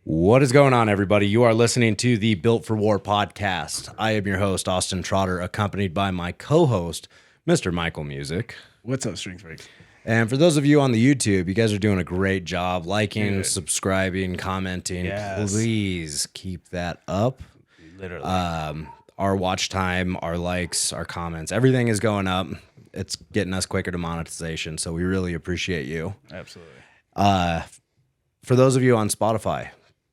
What is going on, everybody? You are listening to the Built for War podcast. I am your host, Austin Trotter, accompanied by my co-host, Mr. Michael Music. What's up, Strength Freaks? And for those of you on the YouTube, you guys are doing a great job liking, Dude. subscribing, commenting. Yes. Please keep that up. Literally. Our watch time, our likes, our comments, everything is going up. It's getting us quicker to monetization, so we really appreciate you. Absolutely. For those of you on Spotify,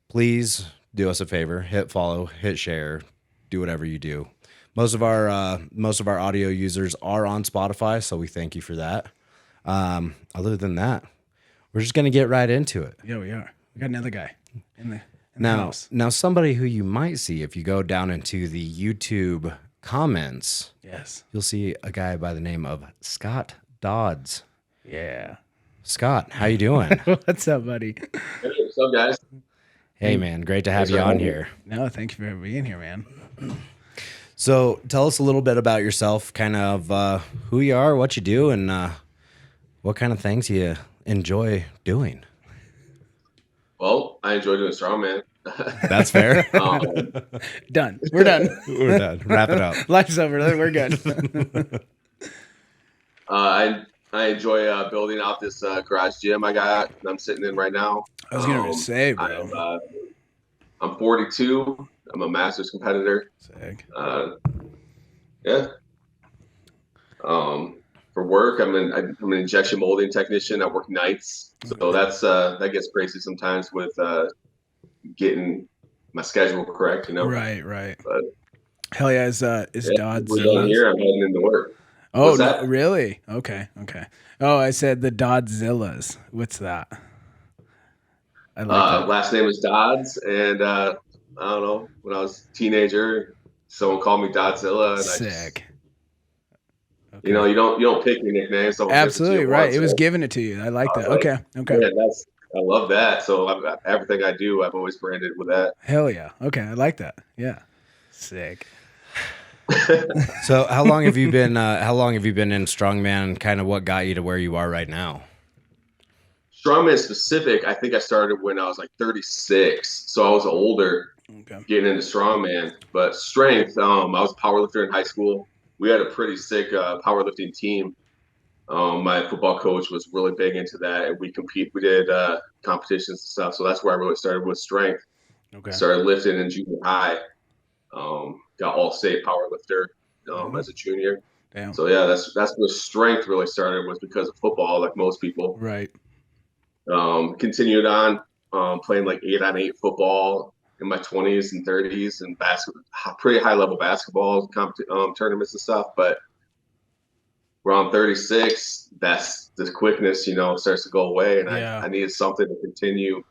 please do us a favor, hit follow, hit share, do whatever you do. Most of our audio users are on Spotify, so we thank you for that. Other than that, we're just gonna get right into it. Yeah, we are. We got another guy in the house. Now, somebody who you might see if you go down into the YouTube comments, Yes. you'll see a guy by the name of Scott Dodds. Yeah. Scott, how you doing? What's up, buddy? Hey, what's up, guys? Hey, man, great to have you on here. No, thank you for being here, man. So tell us a little bit about yourself, kind of who you are, what you do, and what kind of things you enjoy doing. Well, I enjoy doing strongman. That's fair. Done. We're done. We're done. Wrap it up. Life's over. We're good. I enjoy building out this garage gym I got that I'm sitting in right now. I was going to say, bro. I'm 42. I'm a master's competitor. Sick. Yeah. For work, I'm an injection molding technician. I work nights, so that gets crazy sometimes with getting my schedule correct. You know. Right. But, hell yeah, is Dodds. We're done here. I'm heading into work. Oh, What's that? No, really? Okay. Oh, I said the Dodzillas. What's that? I like that. Last name is Dodds, and I don't know. When I was a teenager, someone called me Dodzilla, and Sick. Okay. You know, you don't pick your nickname. Absolutely right. It was given it to you. I like that. Okay. Yeah, I love that. So everything I do, I've always branded with that. Hell yeah. Okay, I like that. Yeah. Sick. So how long have you been in strongman, and kind of what got you to where you are right now? Strongman specific, I think I started when I was like 36, so I was older, getting into strongman. But strength, I was a powerlifter in high school. We had a pretty sick powerlifting team. My football coach was really big into that, and we did competitions and stuff. So that's where I really started with strength. Okay. Started lifting in junior high. Got all-state powerlifter as a junior. Damn. So yeah, that's where strength really started, was because of football, like most people. Right. Continued on playing like 8-on-8 football in my 20s and 30s, and pretty high level basketball tournaments and stuff. But around 36, that's the quickness, starts to go away, and I needed something to continue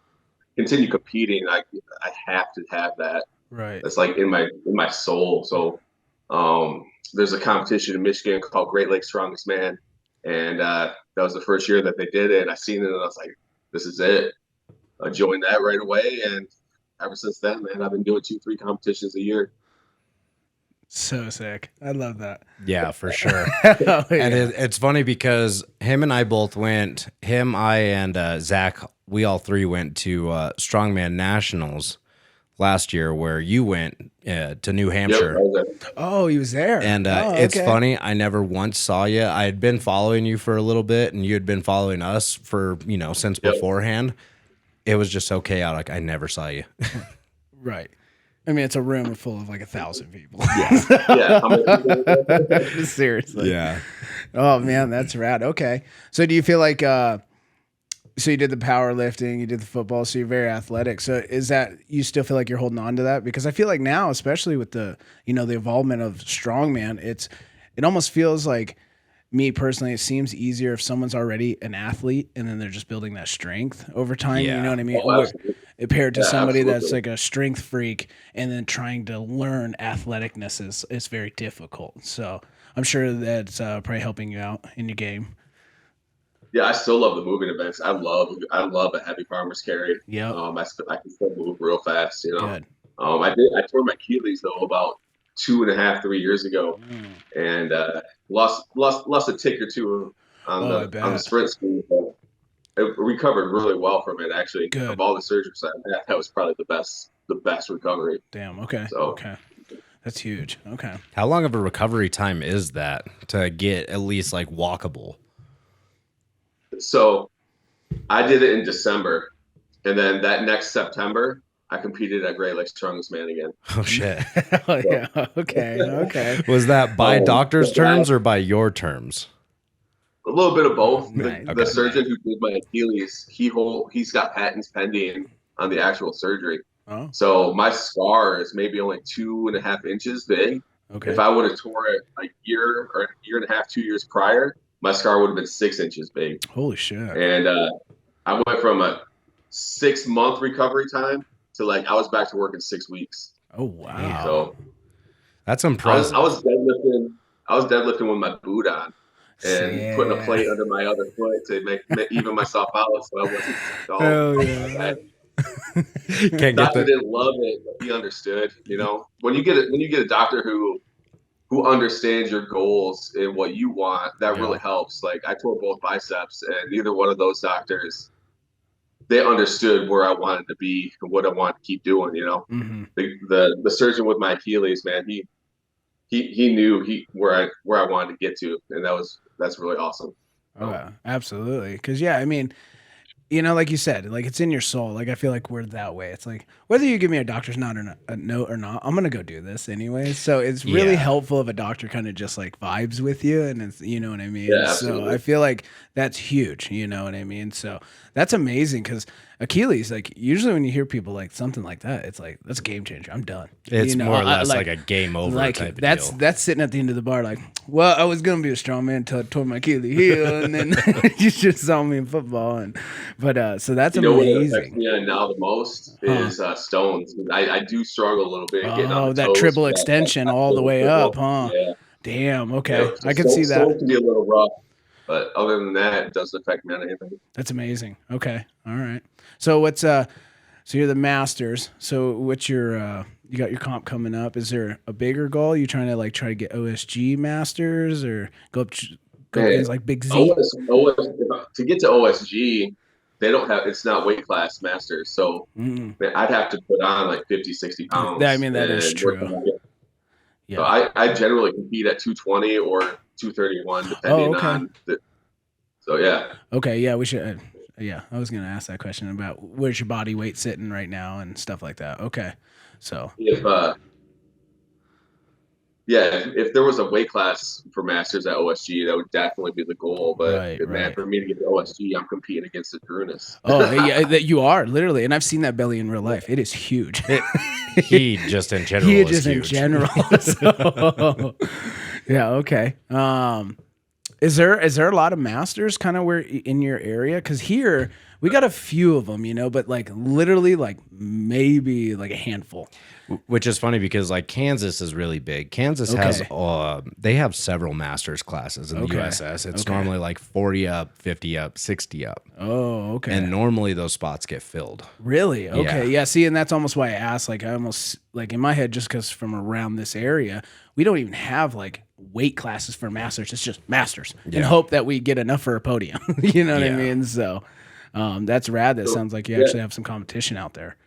competing. I have to have that. Right. That's like in my soul. So there's a competition in Michigan called Great Lakes Strongest Man, and that was the first year that they did it. And I seen it, and I was like, this is it. I joined that right away, and ever since then, man, I've been doing 2-3 competitions a year. So sick. I love that. Yeah, for sure. Yeah. And it's funny because him and I both went. I and Zach, we all three went to Strongman Nationals last year, where you went to New Hampshire. Yep, oh, he was there. And it's funny, I never once saw you. I had been following you for a little bit, and you had been following us for, since beforehand. It was just so chaotic. I never saw you. Right. I mean, it's a room full of like 1,000 people. Yeah. Seriously. Yeah. Oh, man, that's rad. Okay. So do you feel like, so you did the powerlifting, you did the football, so you're very athletic. So is that, you still feel like you're holding on to that? Because I feel like now, especially with the, the involvement of strongman, it almost feels like, me personally, it seems easier if someone's already an athlete and then they're just building that strength over time. Yeah. You know what I mean? Oh, Compared to somebody absolutely. that's like a strength freak and then trying to learn athleticness is very difficult. So I'm sure that's probably helping you out in your game. Yeah, I still love the moving events. I love a heavy farmer's carry. Yeah. I can still move real fast. Good. I tore my Achilles though about 2.5-3 years ago, and lost a tick or two on the sprint speed. I recovered really well from it. Actually, of Good. all the surgeries I had, that was probably the best recovery. Damn. Okay. So, Okay. That's huge. Okay. How long of a recovery time is that to get at least like walkable? so I did it in December, and then that next September, I competed at Great Lakes Strongest Man again. Oh shit. Oh So, yeah. Okay. Okay. Was that by doctor's but I- terms or by your terms? a little bit of both. Nice. The surgeon who did my Achilles, he's got patents pending on the actual surgery. Oh. So my scar is maybe only 2.5 inches big. Okay. If I would have tore it a year or a year and a half, 2 years prior, my scar would have been 6 inches big. Holy shit. And I went from a 6 month recovery time to like I was back to work in 6 weeks. Oh wow. So That's I impressive. was deadlifting. I was deadlifting with my boot on and Yeah. putting a plate under my other foot to make even myself out so I wasn't so Hell yeah. Can't get doctor the didn't love it, but he understood. You know, when you get a doctor who understands your goals and what you want, that really helps. Like I tore both biceps, and neither one of those doctors, they understood where I wanted to be and what I wanted to keep doing. You know, Mm-hmm. the surgeon with my Achilles, man, he knew where I wanted to get to, and that's really awesome. Oh, yeah, absolutely. Because yeah, I mean, you know, like you said, like it's in your soul. Like I feel like we're that way. It's like whether you give me a doctor's note or not, a note or not, I'm gonna go do this anyway. So it's really Yeah. helpful if a doctor kind of just like vibes with you, and it's you know what I mean. Yeah, So absolutely. I feel like that's huge. You know what I mean. So that's amazing because Achilles, like usually when you hear people like something like that, it's like that's a game changer. I'm done. it's You know, more or I- less like a game over like type of that's deal. that's sitting at the end of the bar like, well, I was gonna be a strong man until I tore my Achilles heel, and then you just saw me in football, and but so that's You know what affects amazing. me now the most is stones. I do struggle a little bit getting on Oh, the that toes triple for extension that all the way up, triple. huh? Yeah, Damn. Okay, yeah. I can see that. Stones can be a little rough, but other than that, it doesn't affect me on anything. That's amazing. Okay, all right. So what's so you're the Masters. So what's your you got your comp coming up? Is there a bigger goal? You trying to like try to get OSG Masters or go Man, against like Big Z? To get to OSG, they don't have. It's not weight class masters, so Mm. man, I'd have to put on like 50, 60 pounds. I mean, that is and work true. on it. Yeah. So I generally compete at 220 or 231, depending okay. on the. So yeah. Okay, yeah, we should. Yeah, I was gonna ask that question about where's your body weight sitting right now and stuff like that. Okay, so If if there was a weight class for masters at OSG, that would definitely be the goal. But Right, man, right. for me to get to OSG, I'm competing against the Drunas. oh yeah, that you are literally, and I've seen that belly in real life. It is huge. He just in general He is just in huge. general. So, yeah. Okay. Is there a lot of masters kind of where in your area? Because here we got a few of them, you know, but like literally like maybe like a handful. Which is funny because like Kansas is really big. Kansas has they have several masters classes in the USS. It's normally like 40 up, 50 up, 60 up. Oh, okay. And normally those spots get filled. Really? Okay. Yeah. Yeah. See, and that's almost why I asked. Like, I almost like in my head, just because from around this area, we don't even have like weight classes for masters. It's just masters, and hope that we get enough for a podium. You know what I Yeah. mean? So, that's rad. That sounds like you actually have some competition out there.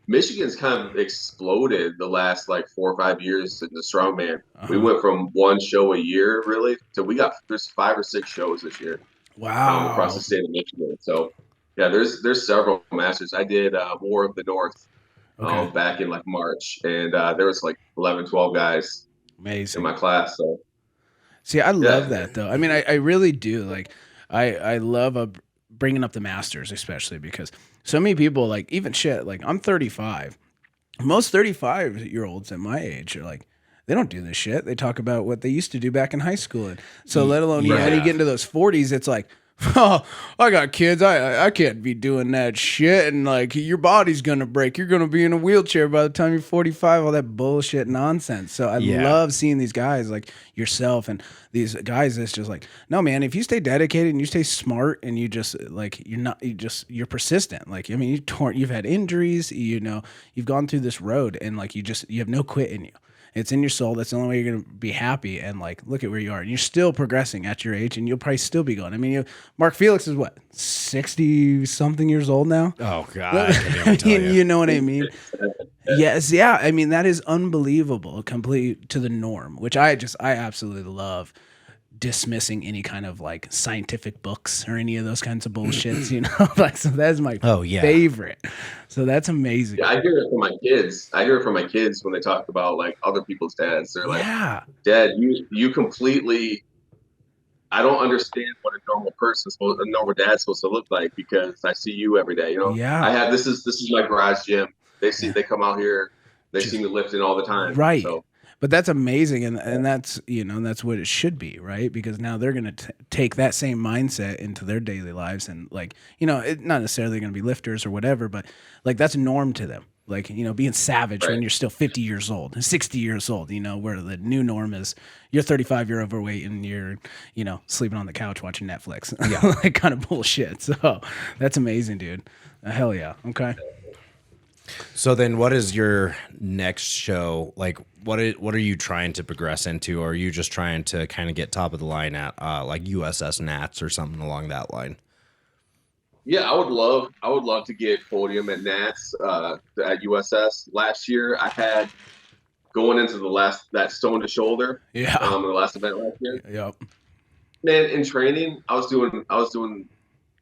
Michigan's kind of exploded the last like 4 or 5 years in the strongman. We went from one show a year really to there's 5 or 6 shows this year Wow. across the state of Michigan. So yeah, there's several masters. I did War of the North back in like March, and there was like 11, 12 guys Amazing. in my class. So See, I love that though. I mean, I really do. Like, I love bringing up the masters, especially because so many people like even shit. Like, I'm 35. Most 35-year-olds at my age are like, they don't do this shit. They talk about what they used to do back in high school, and so let alone when you get into those 40s, it's like, oh, I got kids. I can't be doing that shit. And like your body's gonna break. You're gonna be in a wheelchair by the time you're 45. All that bullshit nonsense. So I love seeing these guys like yourself and these guys that's just like, no man, if you stay dedicated and you stay smart and you just like you're persistent. Like I mean, you've had injuries. You know, you've gone through this road and like you have no quit in you. It's in your soul. That's the only way you're going to be happy. And like, look at where you are. And you're still progressing at your age, and you'll probably still be going. I mean, Mark Felix is what, 60 something years old now? Oh God, I can't even tell you. You know what I mean? Yes. Yeah. I mean, that is unbelievable, complete to the norm, which I absolutely love. Dismissing any kind of like scientific books or any of those kinds of bullshits, you know, like, so that's my favorite. So that's amazing. Yeah, I hear it from my kids. I hear it from my kids when they talk about like other people's dads. They're like, Dad, you completely, I don't understand what a normal dad's supposed to look like, because I see you every day. You know, this is my garage gym. They come out here, they see me lifting all the time. Right. So. But that's amazing, and that's, you know, that's what it should be, right? Because now they're going to take that same mindset into their daily lives, and like, you know, not necessarily going to be lifters or whatever, but like that's norm to them. Like, you know, being savage when you're still 50 years old, 60 years old, you know, where the new norm is you're 35, you're overweight, and you're, you know, sleeping on the couch watching Netflix. Yeah, like kind of bullshit. So that's amazing, dude. Hell yeah. Okay. So then what is your next show? Like, what are you trying to progress into? Or are you just trying to kind of get top of the line at like USS Nats or something along that line? Yeah, I would love to get podium at Nats at USS. Last year I had, going into that stone to shoulder. Yeah. The last event last year. Yep. Man, in training, I was doing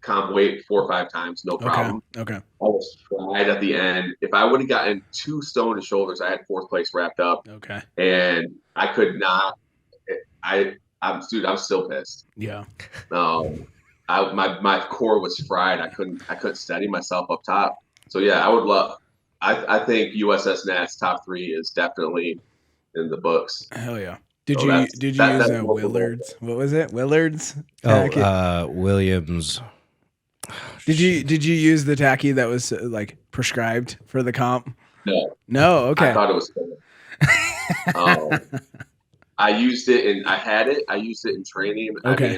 comp weight 4 or 5 times, no problem. Okay. I was tried at the end. If I would have gotten 2 stone to shoulders, I had 4th place wrapped up. Okay. And I could not. I'm still pissed. Yeah. My core was fried. I couldn't steady myself up top. So yeah, I think USS Nats top 3 is definitely in the books. Hell yeah. Did you use Willards? What was it? Willards? Williams. Did you use the tacky that was like prescribed for the comp? No. Okay. I thought it was cool. I used it and I had it. I used it in training. Okay.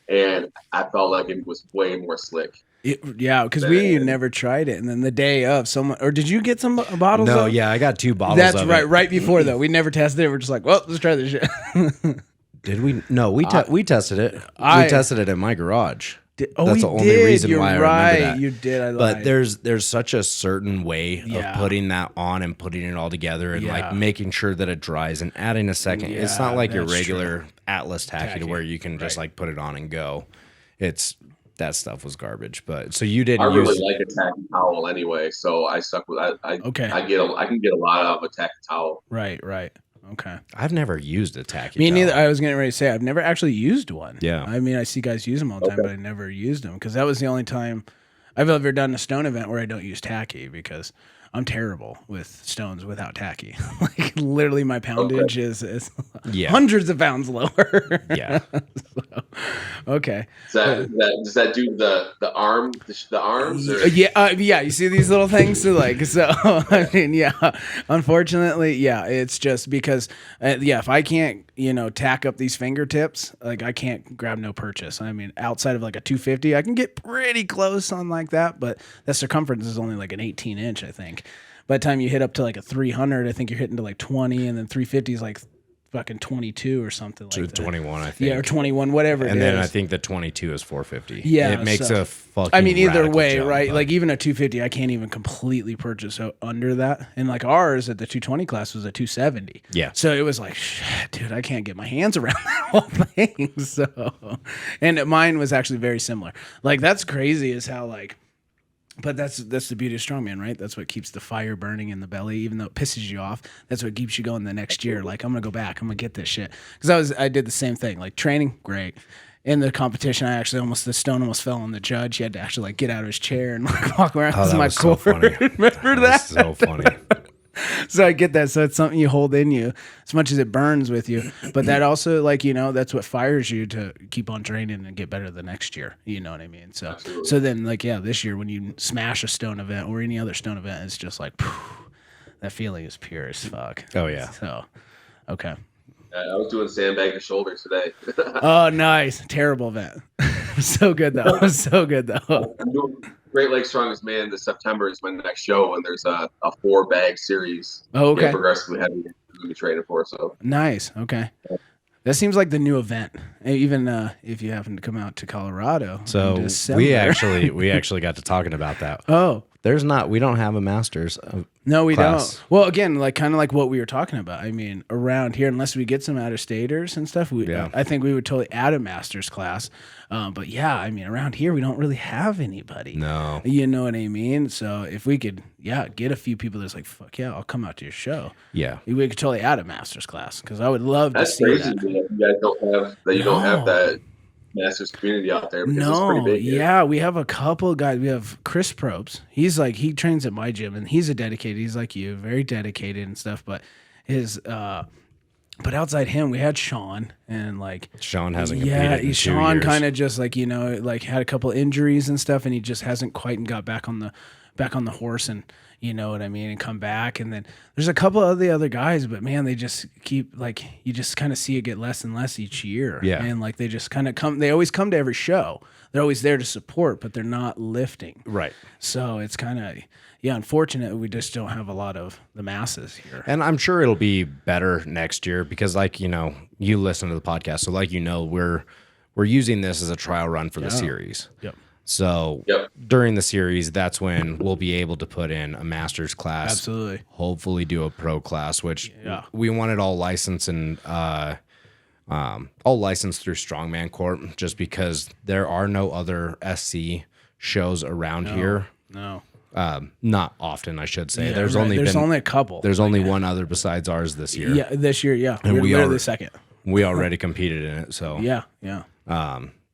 And I felt like it was way more slick. Because we never tried it, and then the day of or did you get some bottles? No, yeah, I got 2 bottles. That's right. Right before though, we never tested it. We're just like, well, let's try this shit. Did we? No, we tested it. We tested it in my garage. That's the only reason why I remember that. You did. I lied. But there's such a certain way of putting that on and putting it all together and like making sure that it dries and adding a second. It's not like your regular Atlas tacky to where you can just like put it on and go. That stuff was garbage. But so you didn't. I really like a tacky towel anyway, so I stuck with. I can get a lot out of a tacky towel. Right. Okay. I've never used a tacky. Me neither. I was getting ready to say I've never actually used one. Yeah. I mean, I see guys use them all the time, but I never used them because that was the only time I've ever done a stone event where I don't use tacky, because I'm terrible with stones without tacky. Like literally my poundage is hundreds of pounds lower. Yeah. So, okay. Does that do the arms? Or? Yeah. You see these little things? So I mean, yeah. Unfortunately, it's just because, if I can't, tack up these fingertips, like I can't grab no purchase. I mean, outside of like a 250, I can get pretty close on like that, but that circumference is only like an 18-inch, I think. By the time you hit up to like a 300, I think you're hitting to like 20, and then 350 is like fucking 22 or something like that. 21, I think. Yeah, or 21, whatever it is. And then I think the 22 is 450. Yeah. It makes a fucking I mean, either way, jump, right? But Like even a 250, I can't even completely purchase under that. And like ours at the 220 class was a 270. Yeah. So it was like, shit, dude, I can't get my hands around that whole thing. So, and mine was actually very similar. Like that's crazy as how like, but that's the beauty of strongman, right? That's what keeps the fire burning in the belly, even though it pisses you off. That's what keeps you going the next year. Like I'm gonna go back. I'm gonna get this shit. Because I did the same thing. Like training, great. In the competition, the stone almost fell on the judge. He had to actually like get out of his chair and like walk around. Oh, that my was so funny. Remember that? So funny. So I get that. So it's something you hold in you as much as it burns with you. But that also, like, that's what fires you to keep on training and get better the next year. You know what I mean? So Absolutely. So then, like, this year when you smash a stone event or any other stone event, it's just like, that feeling is pure as fuck. Oh, yeah. So, okay. I was doing sandbag to shoulders today. Oh, nice. Terrible event. So good, though. So good, though. Great Lakes Strongest Man this September is my next show, and there's a 4-bag series. Oh, okay. Yeah, progressively heavy to be training for. So Nice. Okay. That seems like the new event. Even if you happen to come out to Colorado in So December. we actually got to talking about that. Oh, We don't have a master's. no, we class. don't. Well, again, like kind of like what we were talking about. I mean, around here, unless we get some out of staters and stuff, I think we would totally add a master's class. But yeah, I mean, around here, we don't really have anybody. No. You know what I mean? So if we could, get a few people that's like, fuck yeah, I'll come out to your show. Yeah. We could totally add a master's class because I would love that's to see crazy that. to me that you guys don't have that Masters community out there, because it's pretty big here. Yeah, we have a couple guys. We have Chris Probst. He trains at my gym, and he's he's like you, very dedicated and stuff. But but outside him, we had Sean, and like Sean hasn't competed in 2 Sean years. kind of just like like had a couple injuries and stuff, and he just hasn't quite got back on the horse, and you know what I mean, and come back. And then there's a couple of the other guys, but man, they just keep like you just kind of see it get less and less each year. Yeah. And like they just kind of come. They always come to every show. They're always there to support, but they're not lifting. Right. So it's kind of unfortunate we just don't have a lot of the masses here. And I'm sure it'll be better next year because, like, you know, you listen to the podcast, so like, you know, we're using this as a trial run for the series. Yep. So during the series, that's when we'll be able to put in a master's class. Absolutely. Hopefully do a pro class, which we want it all licensed and all licensed through Strongman Corp, just because there are no other SC shows around here. No. Not often, I should say. Yeah, there's right. There's only a couple. There's only one other besides ours this year. Yeah, this year, yeah. And We're we literally are second. We already competed in it, so Yeah.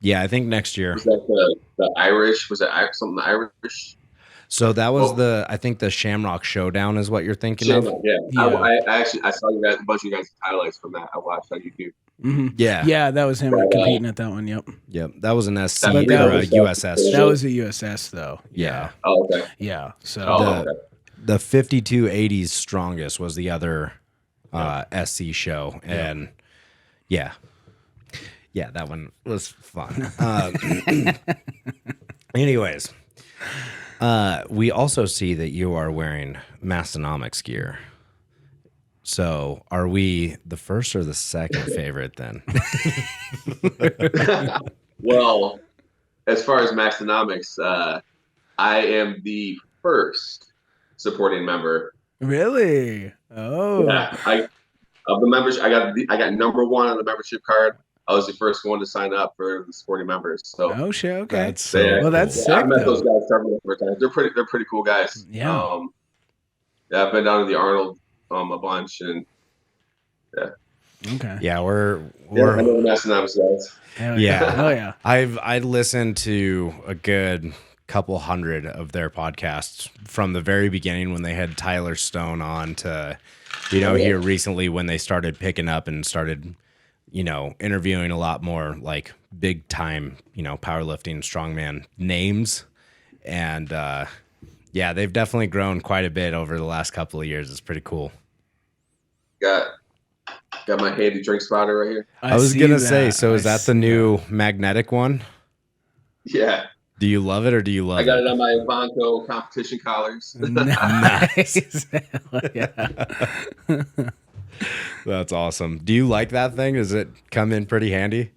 yeah, I think next year. Was that the Irish? Was it something Irish? So that was I think the Shamrock Showdown is what you're thinking of. Yeah. Yeah. I saw you guys, a bunch of you guys' highlights from that. I watched on YouTube. Mm-hmm. Yeah. Yeah, that was him competing at that one. Yep. Yep. That was an SC But or that a was- USS. That was a USS though. Yeah. Oh, okay. Yeah. So Oh, The 5280s Strongest was the other SC show, and yeah, that one was fun. Anyways, we also see that you are wearing Mastonomics gear. So, are we the first or the second favorite then? Well, as far as Mastonomics, I am the first supporting member. really? Oh. Yeah, of the members, I got number 1 on the membership card. I was the first one to sign up for the supporting members. So Oh shit. Okay. That's so Well, that's cool. sick. I've met though. those guys several times. They're pretty cool guys. Yeah. I've been down to the Arnold a bunch, and Okay. Yeah, we're I know the Mastonomics guys. Hell Yeah. Oh yeah. I listened to a good couple hundred of their podcasts from the very beginning when they had Tyler Stone on to, here recently when they started picking up and started, interviewing a lot more like big time, powerlifting, strongman names. And they've definitely grown quite a bit over the last couple of years. It's pretty cool. Got my handy drink spotter right here. I was see going to say, so I is that see the new magnetic one? Yeah, Do you love it or do you love I got it? it on my Ivanko competition collars. Nice. Hell yeah. That's awesome. Do you like that thing? Does it come in pretty handy?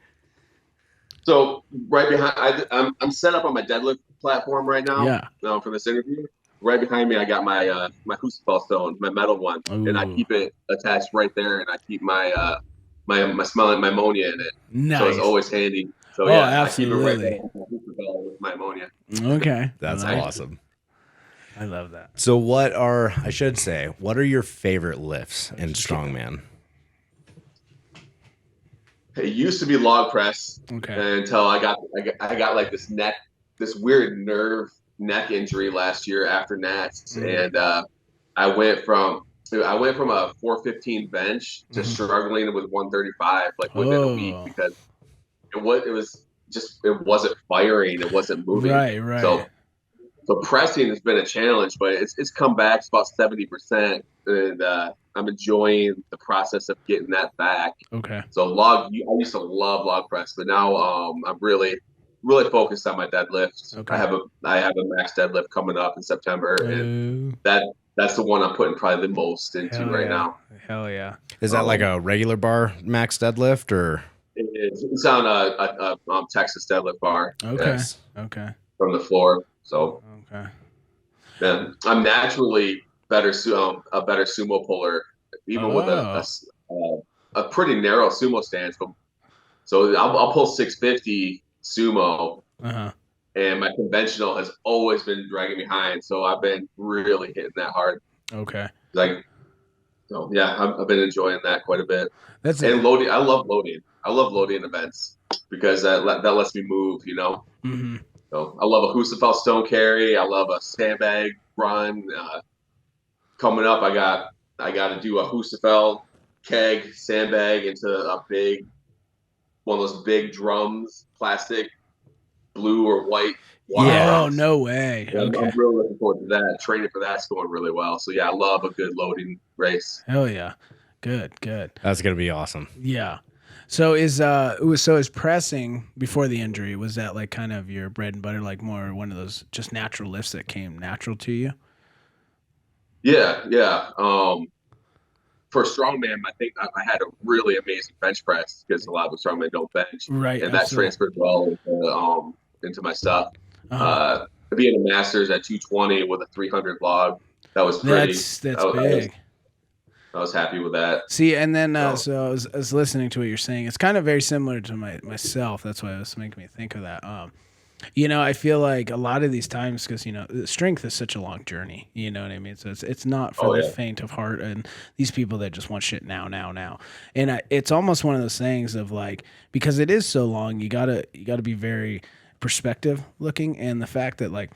So right behind, I'm set up on my deadlift platform right now. Yeah. For this interview, right behind me, I got my my Husafel stone, my metal one, and I Ooh. keep it attached right there, and I keep my my smelling my ammonia in it, Nice. so it's always handy. So Oh, I keep it right absolutely. there with my ammonia. Okay. That's Nice. awesome. I love that. So what are your favorite lifts in strongman? It used to be log press Okay. until I got like this weird nerve neck injury last year after Nats, and I went from a 415 bench to struggling with 135 like within a week because it wasn't firing, it wasn't moving. Right. So pressing has been a challenge, but it's come back. It's about 70%, and I'm enjoying the process of getting that back. Okay. So I used to love log press, but now I'm really really focused on my deadlift. Okay. I have a max deadlift coming up in September, and that's the one I'm putting probably the most into right now. Hell yeah. Is that like a regular bar max deadlift or? It's on a Texas deadlift bar. Okay. Yes, Okay. from the floor. So Okay. man, I'm naturally a better sumo puller, even with a pretty narrow sumo stance. But so I'll pull 650 sumo, and my conventional has always been dragging behind. So I've been really hitting that hard. Okay. Like, so yeah, I've been enjoying that quite a bit. And loading. I love loading. I love loading events because that lets me move. Mm-hmm. So I love a Husafel stone carry. I love a sandbag run. Coming up, I got to do a Husafel keg sandbag into one of those big drums, plastic, blue or white. Yeah. Oh, no way. Yeah, okay. I'm really looking forward to that. Training for that's going really well. So yeah, I love a good loading race. Hell yeah. Good. That's gonna be awesome. Yeah. So is pressing before the injury, was that like kind of your bread and butter, like more one of those just natural lifts that came natural to you? Yeah. For strongman, I think I had a really amazing bench press because a lot of the strongmen don't bench, right? And that transferred well into my stuff. Being a masters at 220 with a 300 log, that was pretty. That's big. I was happy with that. See, and then so I was listening to what you're saying. It's kind of very similar to myself. That's why it was making me think of that. I feel like a lot of these times, because strength is such a long journey. You know what I mean? So it's not for the faint of heart, and these people that just want shit now. And it's almost one of those things of like, because it is so long, you gotta be very perspective looking, and the fact that like,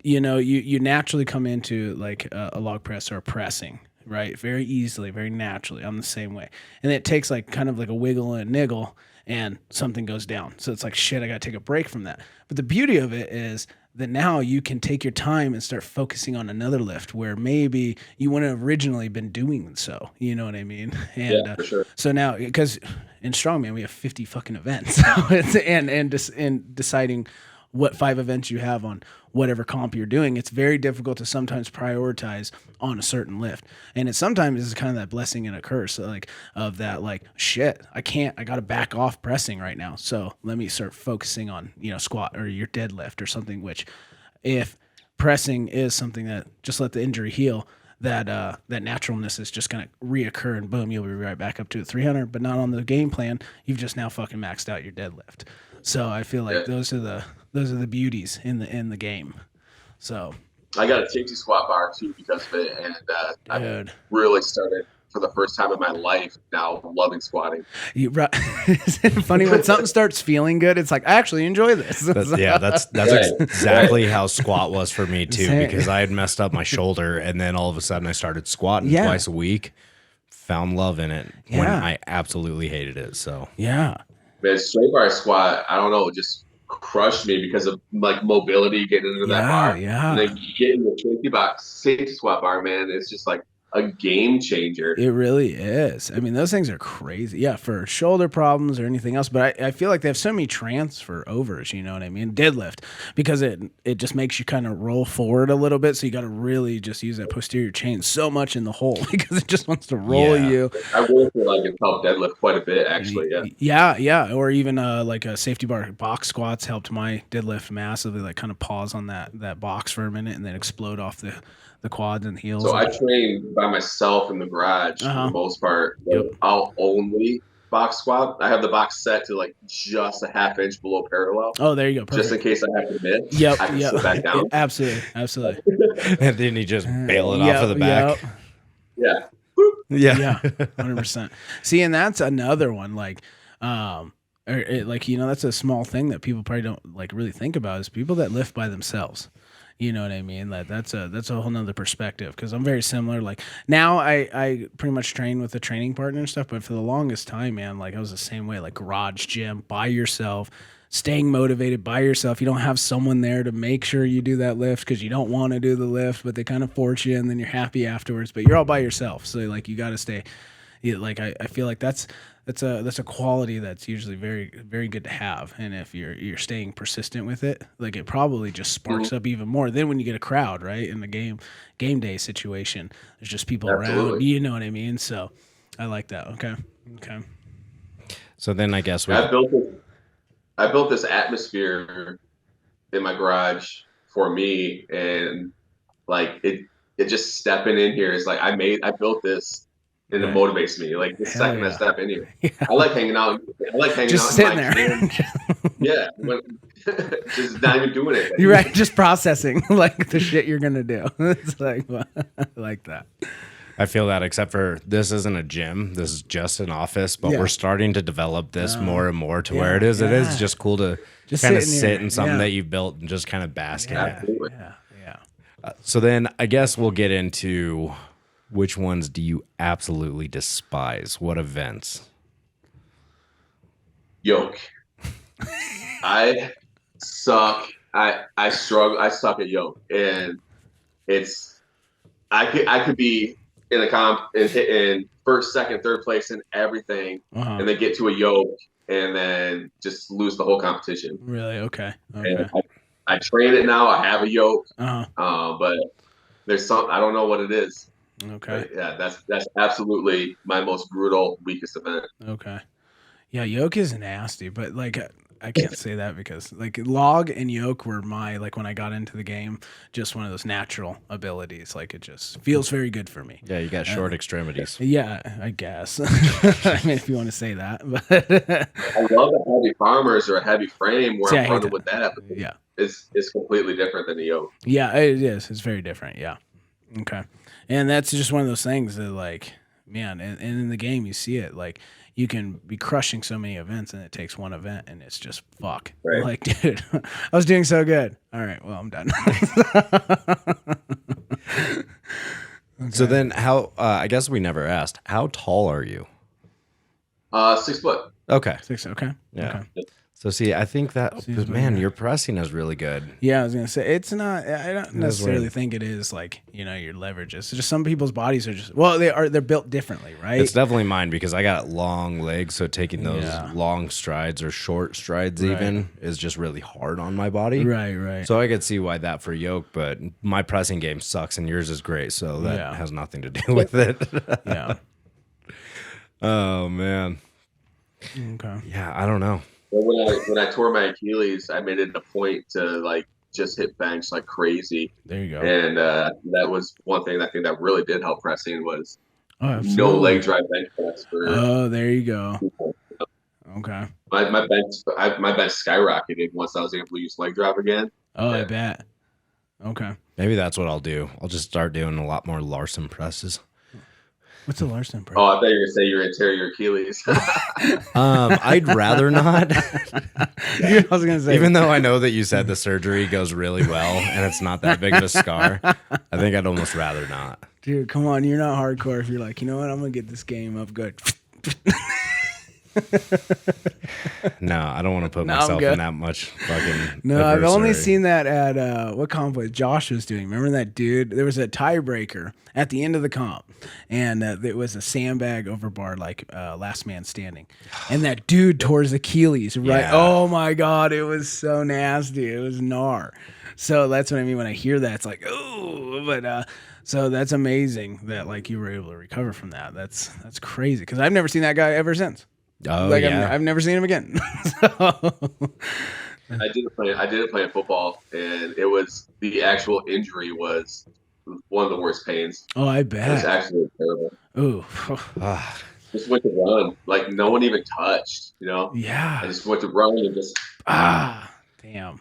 you naturally come into like a log press or a pressing. Right, very easily, very naturally. I'm the same way, and it takes like kind of like a wiggle and a niggle, and something goes down. So it's like, shit, I got to take a break from that. But the beauty of it is that now you can take your time and start focusing on another lift where maybe you wouldn't have originally been doing so. You know what I mean? And yeah, for sure. So now, because in strongman we have 50 fucking events, so it's and deciding what 5 events you have on whatever comp you're doing, it's very difficult to sometimes prioritize on a certain lift. And it sometimes is kind of that blessing and a curse, like of that, like, shit, I got to back off pressing right now. So let me start focusing on, squat or your deadlift or something, which if pressing is something that just let the injury heal, that naturalness is just going to reoccur and boom, you'll be right back up to 300, but not on the game plan. You've just now fucking maxed out your deadlift. So I feel like those are the beauties in the game. So I got a safety squat bar too because of it, and I really started for the first time in my life now loving squatting. Isn't it funny when something starts feeling good? It's like, I actually enjoy this. That's exactly how squat was for me too, because I had messed up my shoulder, and then all of a sudden I started squatting twice a week. Found love in it when I absolutely hated it. So man, straight bar squat, I don't know, just crushed me because of like mobility, getting into that bar. And then getting the safety squat bar, man, it's just like a game changer. It really is. I mean, those things are crazy. Yeah, for shoulder problems or anything else. But I feel like they have so many transfer overs, you know what I mean? Deadlift, because it just makes you kind of roll forward a little bit. So you got to really just use that posterior chain so much in the hole because it just wants to roll you. I really feel like it's helped deadlift quite a bit, actually. Yeah. Or even like a safety bar box squats helped my deadlift massively, like kind of pause on that box for a minute and then explode off the quads and heels. So I train by myself in the garage for the most part. I'll only box squat. I have the box set to like just a half inch below parallel. Oh, there you go. Perfect. Just in case I have to miss. I can sit back down. Absolutely. And then you just bail it off of the back. Yeah. 100%. See, and that's another one. Like, that's a small thing that people probably don't like really think about is people that lift by themselves. You know what I mean? Like that's a whole nother perspective because I'm very similar. Like now I pretty much train with a training partner and stuff, but for the longest time, man, like I was the same way, like garage gym by yourself, staying motivated by yourself. You don't have someone there to make sure you do that lift because you don't want to do the lift, but they kind of force you and then you're happy afterwards, but you're all by yourself. So like you got to stay Like I feel like that's a quality that's usually very, very good to have. And if you're staying persistent with it, like it probably just sparks up even more. Then when you get a crowd, right, in the game day situation, there's just people around. Absolutely. You know what I mean? So I like that. Okay. So then I guess I built this atmosphere in my garage for me, and like it just stepping in here is like I built this, and it Right. motivates me. Like the Hell second I yeah. step in here, Yeah. I like hanging out. I like hanging Just out sitting in my there. gym. Yeah, just not even doing it. You're right. Just processing like the shit you're gonna do. It's like I like that. I feel that, except for this isn't a gym. This is just an office, but Yeah. we're starting to develop this more and more to where yeah, it is yeah. just cool to Just kind of sitting sit here, in something yeah. that you've built and just kind of bask in it. Absolutely. Yeah. So then I guess we'll get into which ones do you absolutely despise? What events? Yoke. I suck. I struggle. I suck at yoke, and it's I could be in a comp and hit in first, second, third place in everything, Uh-huh. and then get to a yoke and then just lose the whole competition. Really? Okay. And I train it now. I have a yoke, Uh-huh. but there's some I don't know what it is. Okay. But yeah, that's absolutely my most brutal, weakest event. Okay. Yeah, yoke is nasty, but like I can't say that because like log and yoke were my like when I got into the game, just one of those natural abilities. Like it just feels very good for me. Yeah, you got short extremities. Yeah, I guess. I mean, if you want to say that, but I love the heavy farmers or a heavy frame where See, I I'm hate running that. with that. Yeah. It's completely different than the yoke. Yeah, it is. It's very different. Yeah. Okay. And that's just one of those things that, like, man, and in the game, you see it. Like, you can be crushing so many events, and it takes one event, and it's just fuck. Right. Like, dude, I was doing so good. All right, well, I'm done. So then how, I guess we never asked, how tall are you? 6 foot. Okay. 6. Okay. Yeah. Okay. So see, I think that, Seems man, weird. your pressing is really good. Yeah, I was gonna say it's not. I don't necessarily weird. think it is like your leverage. It's just some people's bodies are just they're built differently, right? It's definitely mine because I got long legs, so taking those Yeah. long strides or short strides Right. even is just really hard on my body. right. So I could see why that for yoke, but my pressing game sucks and yours is great, so that Yeah. has nothing to do with it. Yeah. Oh man. Okay. Yeah, I don't know. But when I tore my Achilles, I made it a point to like just hit bench like crazy, There you go. and that was one thing I think that really did help pressing was Oh, no absolutely. leg drive bench press for Oh, there you go. people. Okay. My bench skyrocketed once I was able to use leg drive again. Oh, I Yeah. bet. Okay. Maybe that's what I'll do. I'll just start doing a lot more Larson presses. What's the Larson press? Oh, I thought you were gonna say your anterior Achilles. I'd rather not. I was gonna say, Even though I know that you said the surgery goes really well and it's not that big of a scar, I think I'd almost rather not. dude, come on, you're not hardcore. If you're like, you know what, I'm gonna get this game up good. No, I don't want to put No, I'm myself good. in that much fucking. No, I've only adversary. seen that at what comp was Josh was doing. Remember that dude? There was a tiebreaker at the end of the comp, and it was a sandbag over bar, like last man standing. And that dude tore his Achilles, right? Yeah. Oh my God, it was so nasty. It was gnar. So that's what I mean when I hear that. It's like, oh, but so that's amazing that like you were able to recover from that. That's crazy because I've never seen that guy ever since. Oh Like yeah. I've never seen him again. So, I didn't play football, and it was the actual injury was one of the worst pains. oh, I It was bet. actually terrible. Ooh, Ah, Just went to run, like no one even touched. I yeah. just went to run and just Damn.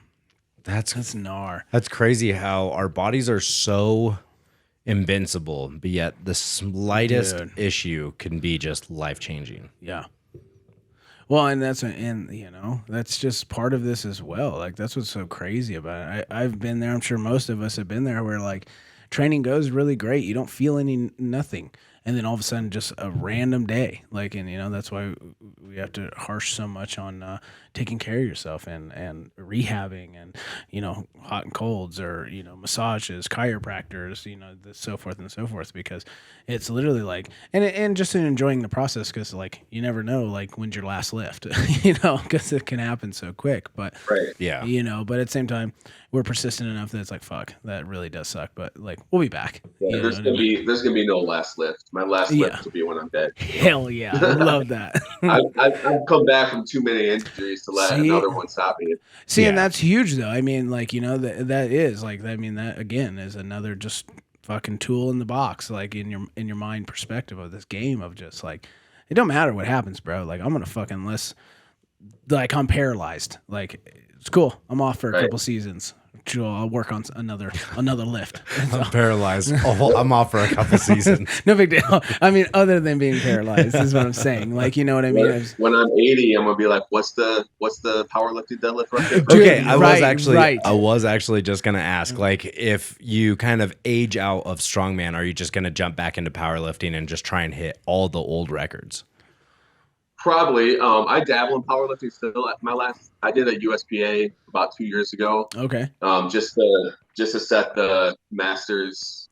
that's That's gnar. That's crazy how our bodies are so invincible, but yet the slightest Dude. issue can be just life changing. Yeah. Well, and that's that's just part of this as well. Like that's what's so crazy about it. I've been there. I'm sure most of us have been there where like training goes really great. You don't feel nothing. and then all of a sudden just a random day, like, and you know that's why we have to harsh so much on taking care of yourself and rehabbing and you know hot and colds or you know massages, chiropractors, you know so forth and so forth, because it's literally like and just in enjoying the process, because like you never know like when's your last lift, you know, because it can happen so quick, but Right. Yeah. you know, but at the same time we're persistent enough that it's like fuck, that really does suck, but like we'll be back. Yeah, You there's know what I mean? there's gonna be no last lift. My last Yeah. lift will be when I'm dead. Hell yeah, I love that. I've come back from too many injuries to let See? another one stop me. See, and Yeah. that's huge though. I mean, like, you know, that is like, I mean, that again is another just fucking tool in the box, like in your mind perspective of this game of just like, it don't matter what happens, bro. Like, I'm gonna fucking like I'm paralyzed. Like, it's cool. I'm off for a Right. couple seasons. Sure, I'll work on another lift. So, I'm paralyzed. Oh, I'm off for a couple seasons. no big deal. I mean, other than being paralyzed, is what I'm saying. Like, you know what I mean? When I'm 80, I'm gonna be like, what's the powerlifting deadlift record? Dude, Okay, I right. was actually just gonna ask, like, if you kind of age out of strongman, are you just gonna jump back into powerlifting and just try and hit all the old records? Probably. I dabble in powerlifting still. I did a USPA about 2 years ago. Okay. Just to set the Masters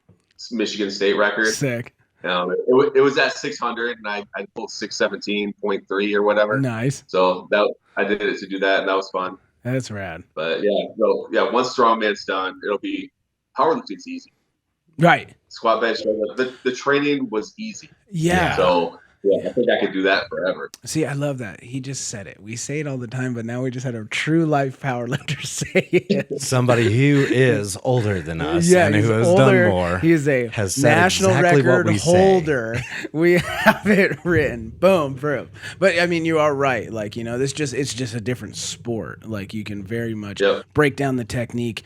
Michigan State record. Sick. It was at 600, and I pulled 617.3 or whatever. Nice. So I did it to do that, and that was fun. That's rad. But yeah, once strongman's done, it'll be powerlifting's easy. Right. Squat, bench, the training was easy. Yeah. So yeah, I think I could do that forever. See, I love that. He just said it. We say it all the time, but now we just had a true life powerlifter say it. Somebody who is older than us Yeah, and he's who has older. done more. He is a has said national exactly what record we say. holder. We have it written. Boom, boom. But I mean, you are right. Like, you know, it's just a different sport. Like, you can very much break down the technique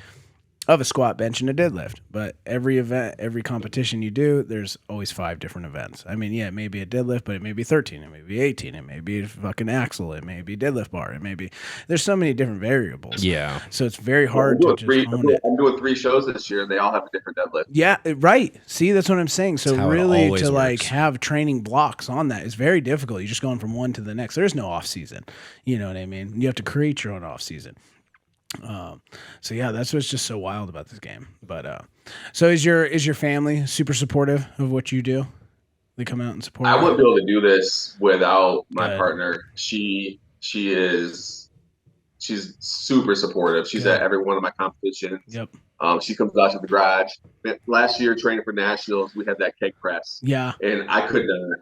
of a squat, bench, and a deadlift. But every event, every competition you do, there's always 5 different events. I mean, yeah, it may be a deadlift, but it may be 13, it may be 18, it may be a fucking axle, it may be deadlift bar, it may be. There's so many different variables. Yeah. So it's very hard to just own it. I'm doing 3 shows this year, and they all have a different deadlift. Yeah, right. See, that's what I'm saying. So how it really, always to like works. have training blocks on that is very difficult. You're just going from one to the next. There's no off season. You know what I mean? You have to create your own off season. So yeah, that's what's just so wild about this game. But so is your family super supportive of what you do? They come out and support. I you? wouldn't be able to do this without my Good. partner. She's super supportive. She's Good. at every one of my competitions. Yep. She comes out to the garage. Last year, training for nationals, we had that keg press, Yeah. and I could not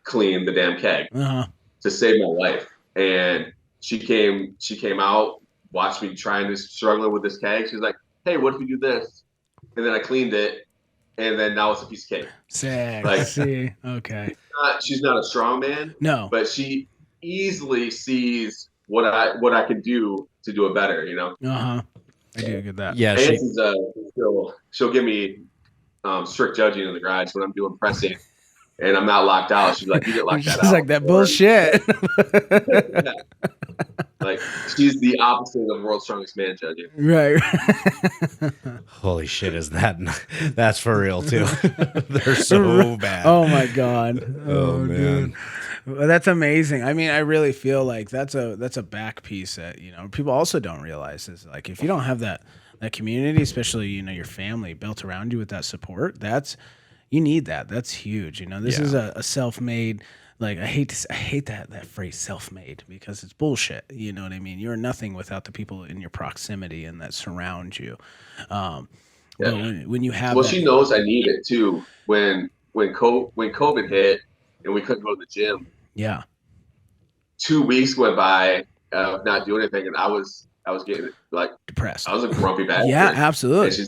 clean the damn keg to save my life. And she came out, watched me struggling with this keg. She's like, "Hey, what if we do this?" And then I cleaned it, and then now it's a piece of cake. Sick. Like- See. Okay. She's not a strong man, No. but she easily sees what I can do to do it better. You know. I do get that. Yeah. And she'll give me strict judging in the garage when I'm doing pressing, and I'm not locked out. She's like, "You get locked She's that out." like that bullshit. Like, she's the opposite of World's Strongest Man judging. Right. Holy shit, is that? That's for real too. They're so bad. Oh my god. Oh, man. Dude. Well, that's amazing. I mean, I really feel like that's a back piece that, you know, people also don't realize is like if you don't have that community, especially, you know, your family built around you with that support, you need that. That's huge. You know, this is a self-made. Like I hate that phrase self-made because it's bullshit. You know what I mean? You're nothing without the people in your proximity and that surround you. But when you have, she knows I need it too. When COVID hit and we couldn't go to the gym, 2 weeks went by of not doing anything, and I was getting like depressed. I was a grumpy bastard. Yeah, absolutely.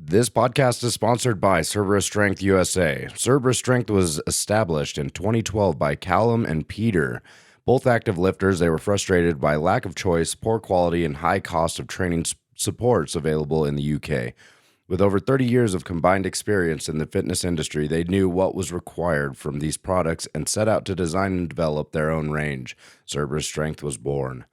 This podcast is sponsored by Cerberus Strength USA. Cerberus Strength was established in 2012 by Callum and Peter. Both active lifters, they were frustrated by lack of choice, poor quality, and high cost of training supports available in the UK. With over 30 years of combined experience in the fitness industry, they knew what was required from these products and set out to design and develop their own range. Cerberus Strength was born.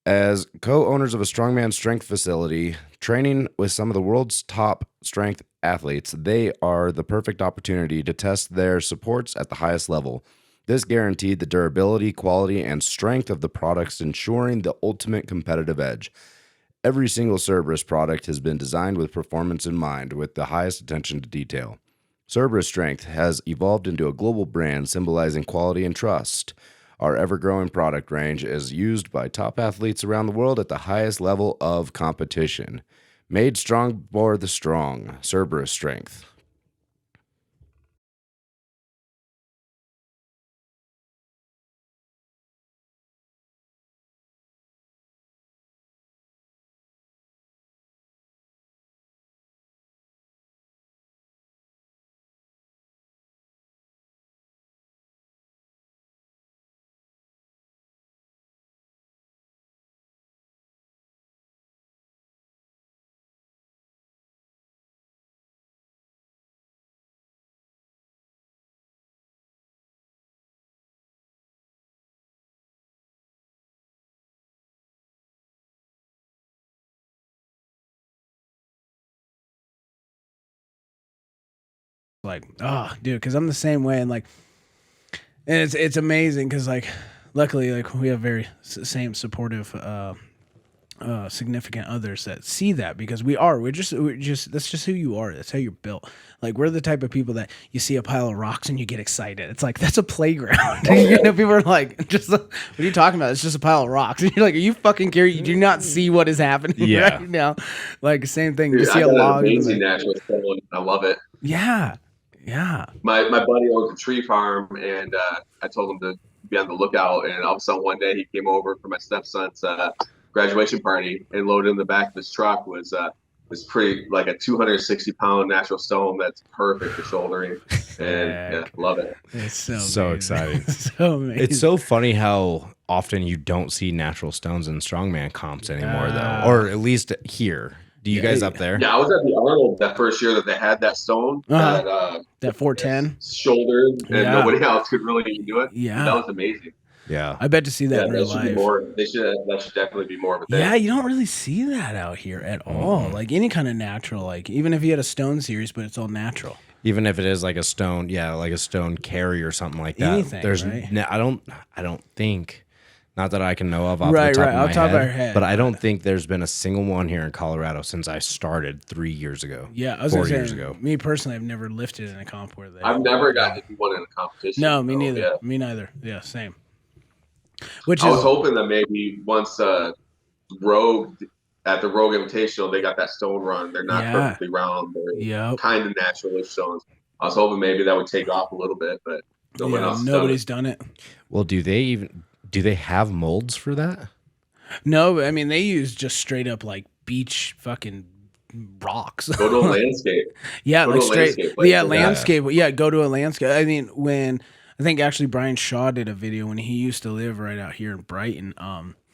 As co-owners of a strongman strength facility, training with some of the world's top strength athletes, they are the perfect opportunity to test their supports at the highest level. This guaranteed the durability, quality, and strength of the products, ensuring the ultimate competitive edge. Every single Cerberus product has been designed with performance in mind, with the highest attention to detail. Cerberus Strength has evolved into a global brand symbolizing quality and trust. Our ever-growing product range is used by top athletes around the world at the highest level of competition. Made strong for the strong. Cerberus Strength. Like, oh, dude, because I'm the same way, and like, and it's amazing because like, luckily, like we have very same supportive, significant others that see that because we're just that's just who you are. That's how you're built. Like we're the type of people that you see a pile of rocks and you get excited. It's like that's a playground. You know, people are like, just what are you talking about? It's just a pile of rocks. And you're like, are you fucking kidding? You do not see what is happening right now. Like same thing. Dude, You see I a got an log. amazing natural stone. I love it. Yeah. Yeah. My buddy owns a tree farm, and I told him to be on the lookout. And all of a sudden, one day he came over for my stepson's graduation party, and loaded in the back of his truck was pretty like a 260-pound natural stone that's perfect for shouldering. And yeah, love it. It's So exciting. So amazing. It's so funny how often you don't see natural stones in strongman comps anymore, though, or at least here. Do you guys up there? Yeah, I was at the Arnold that first year that they had that stone that 410 shouldered, and nobody else could really even do it. Yeah, that was amazing. Yeah, I bet to see that in real life. That should definitely be more of a thing. Yeah, you don't really see that out here at all. Like any kind of natural, like even if you had a stone series, but it's all natural. Even if it is like a stone, like a stone carry or something like that. Anything, there's right? I don't think. Not that I can know of off Right, the top right, of off my top of our head, head, but I don't think there's been a single one here in Colorado since I started 3 years ago. Yeah, I was 4 gonna years say, ago. me personally, I've never lifted in a comp where they. I've never gotten to do one in a competition. No, me neither. Yeah. Me neither. Yeah, same. I was hoping that maybe once Rogue at the Rogue Invitational, they got that stone run. They're not perfectly round. They're kind of naturally stones. I was hoping maybe that would take off a little bit, but nobody's done it. Well, do they have molds for that? No, I mean they use just straight up like beach fucking rocks. Go to a landscape. Yeah, like straight. Landscape. Yeah, go to a landscape. I mean, when I think actually Brian Shaw did a video when he used to live right out here in Brighton.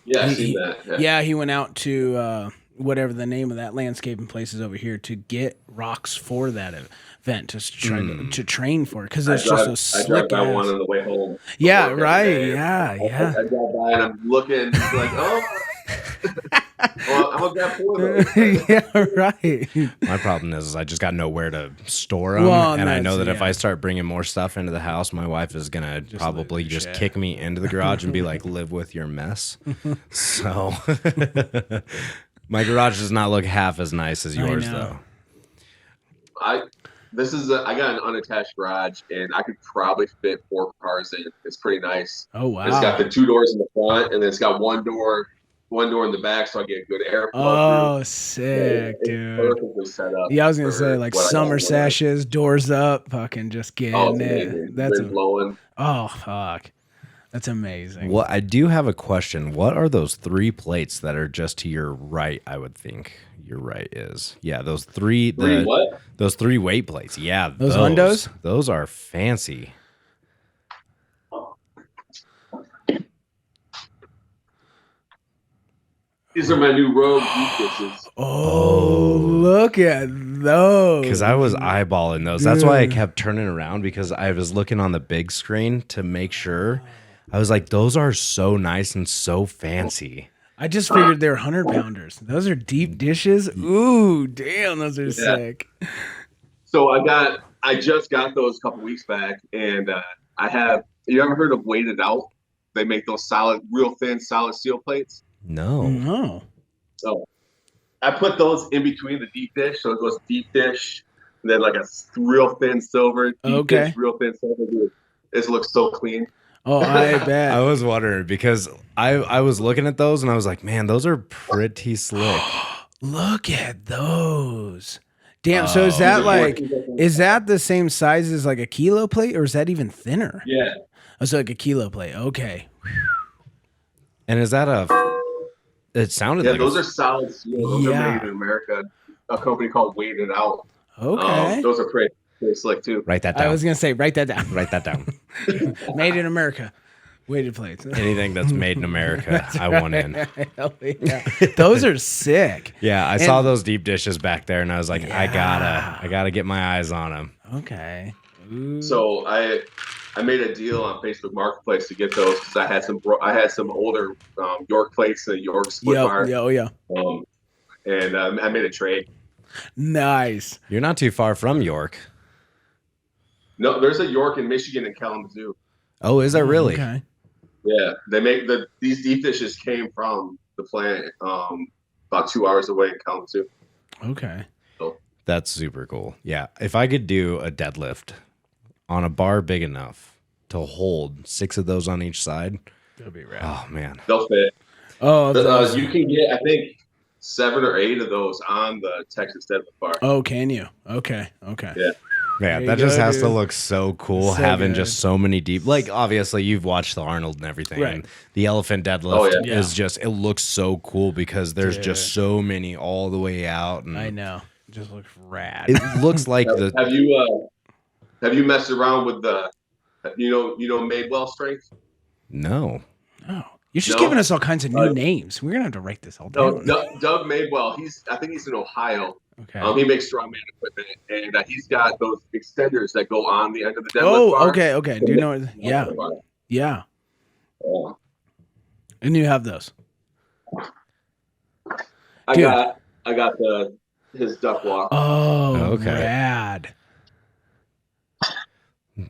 Yeah, I've seen that. Yeah, he went out to whatever the name of that landscaping place is over here to get rocks for that event to try to train for it because it's just a slick. I drive by one on the way home. Yeah, right. Yeah. I drive by and I'm looking like, oh. Well, I'm gonna grab 4 of those. Yeah, right. My problem is I just got nowhere to store them, and I know that if I start bringing more stuff into the house, my wife is gonna probably just kick me into the garage and be like, "Live with your mess." So, my garage does not look half as nice as yours, though. I got an unattached garage, and I could probably fit 4 cars in. It's pretty nice. Oh wow! It's got the 2 doors in the front, and then it's got one door in the back, so I get good airflow. Oh, sick, dude! Perfectly set up. Yeah, I was gonna say like summer sashes, doors up, fucking just getting it. That's blowing. Oh fuck, that's amazing. Well, I do have a question. What are those 3 plates that are just to your right? I would think your right is those 3. What? Those 3 weight plates. Yeah, those hundos. Those are fancy. These are my new Rogue deep dishes. Oh, look at those. Because I was eyeballing those. That's why I kept turning around, because I was looking on the big screen to make sure. I was like, those are so nice and so fancy. I just figured they're 100-pounders. Those are deep dishes. Ooh, damn, those are sick. So I just got those a couple weeks back, and you ever heard of Weighted Out? They make those real thin, solid steel plates. No. So I put those in between the deep dish, so it goes deep dish, and then like a real thin silver, deep dish, real thin silver. Dude, this looks so clean. Oh, I bet. I was wondering because I was looking at those and I was like, man, those are pretty slick. Look at those. Damn. So is that the same size as like a kilo plate, or is that even thinner? Yeah. Oh, so like a kilo plate. Okay. And is that it sounded like those are solid steel. Those are made in America. A company called Weighted Out. Okay. Those are pretty slick too. Write that down. I was going to say, write that down. Write that down. Made in America. Weighted plates. Anything that's made in America, I want in. Hell yeah. Those are sick. Yeah, I saw those deep dishes back there, and I was like, I gotta get my eyes on them. Okay. Ooh. So I made a deal on Facebook Marketplace to get those because I had some older York plates and a York split bar. Yeah. And I made a trade. Nice. You're not too far from York. No, there's a York in Michigan and Kalamazoo. Oh, is that really? Okay. Yeah, they make these deep dishes came from the plant about 2 hours away in Kalamazoo. Okay. So that's super cool. Yeah, if I could do a deadlift on a bar big enough to hold 6 of those on each side, that'd be rad. Oh man, they'll fit. Oh, you can get, I think, 7 or 8 of those on the Texas deadlift bar. Oh, can you? Okay. Yeah. Yeah, that just has to look so cool, having just so many deep. Like, obviously, you've watched the Arnold and everything. Right. And the elephant deadlift is just, it looks so cool because there's just so many all the way out. And I know. It just looks rad. It looks like Have you messed around with the, Madewell strength? No. Oh, you're just giving us all kinds of new names. We're gonna have to write this all down. Doug Madewell. I think he's in Ohio. Okay. He makes strongman equipment, and he's got those extenders that go on the end of the deadlift bar. Okay. Do you know? Yeah. And you have those. I got his duck walk. Oh, okay. Rad.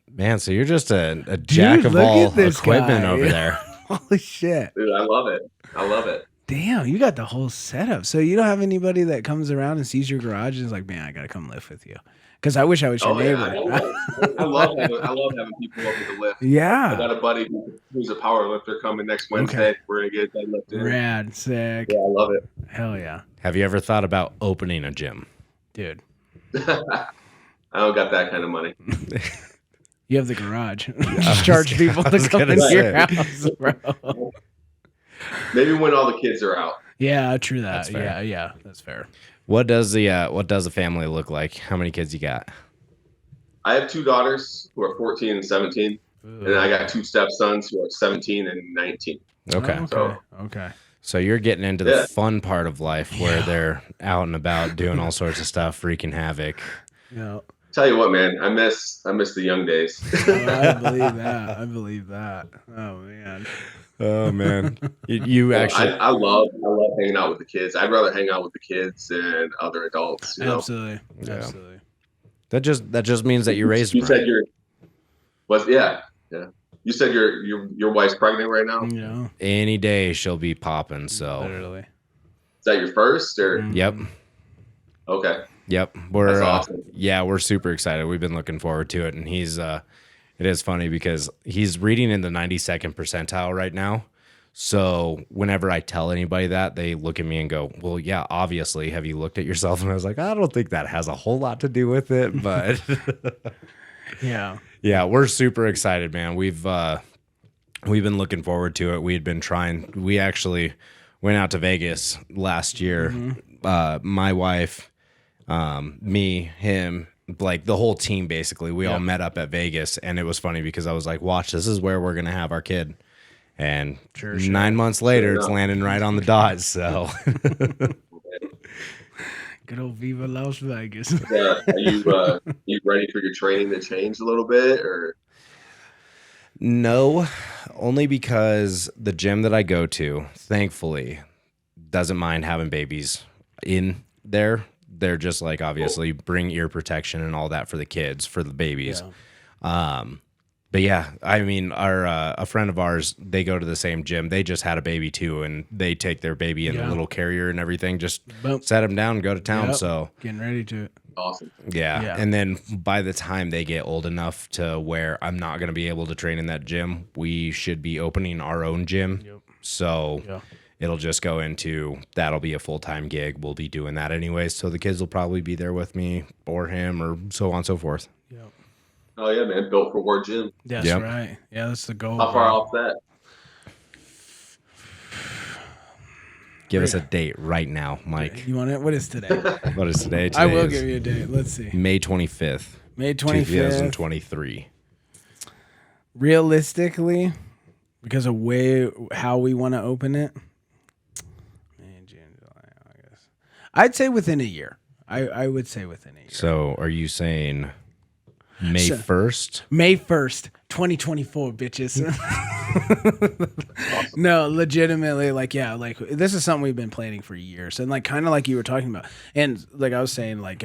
Man, so you're just a jack of all equipment over there. Holy shit. Dude, I love it. Damn, you got the whole setup. So you don't have anybody that comes around and sees your garage and is like, man, I got to come lift with you. Because I wish I was your neighbor. I love having people over to lift. Yeah. I got a buddy who's a power lifter coming next Wednesday. Okay. We're going to get that lifted. Rad, sick. Yeah, I love it. Hell yeah. Have you ever thought about opening a gym? Dude. I don't got that kind of money. You have the garage. Just charge people to come into your house, bro. Maybe when all the kids are out. Yeah, true that. Yeah, that's fair. What does the family look like? How many kids you got? I have 2 daughters who are 14 and 17. Ooh. And I got 2 stepsons who are 17 and 19. Okay. Okay. So you're getting into the fun part of life where they're out and about doing all sorts of stuff, wreaking havoc. Yeah. Tell you what, man, I miss the young days. I believe that. Oh man. Oh man. You actually I love hanging out with the kids. I'd rather hang out with the kids than other adults. Absolutely. That just means that you raised. You said yeah. You said your wife's pregnant right now? Yeah. Any day she'll be popping, so literally. Is that your first or Yep. Okay. Yep. We're awesome. We're super excited. We've been looking forward to it. And it is funny because he's reading in the 92nd percentile right now. So whenever I tell anybody that, they look at me and go, well, yeah, obviously, have you looked at yourself? And I was like, I don't think that has a whole lot to do with it, but yeah, we're super excited, man. We've been looking forward to it. We actually went out to Vegas last year. Mm-hmm. My wife, me, him, like the whole team, basically, we all met up at Vegas, and it was funny because I was like, watch, this is where we're going to have our kid. And 9 months later, it's landing right on the Dodds. So good old Viva Las Vegas. Are you ready for your training to change a little bit, or? No, only because the gym that I go to, thankfully, doesn't mind having babies in there. They're just like, obviously bring ear protection and all that for the kids, for the babies. But yeah, I mean, our a friend of ours, they go to the same gym. They just had a baby too, and they take their baby in the little carrier and everything, just set them down and go to town. So getting ready to. Awesome. Yeah. And then by the time they get old enough to where I'm not going to be able to train in that gym, we should be opening our own gym. So it'll just go into, that'll be a full-time gig. We'll be doing that anyways. So the kids will probably be there with me or him or so on and so forth. Oh yeah, man. Built for War Gym. That's right. Yeah, that's the goal. How far off that? Give us a date right now, Mike. You want it? What is today? What is today? I will give you a date. Let's see. May 25th. May 25th. 2023. Realistically, because of how we want to open it, May, June, July, August. I'd say within a year. I would say within a year. So are you saying May 1st? May 1st, 2024, bitches. No, legitimately, like, yeah, like, this is something we've been planning for years. And, like, kind of like you were talking about. And, like, I was saying, like,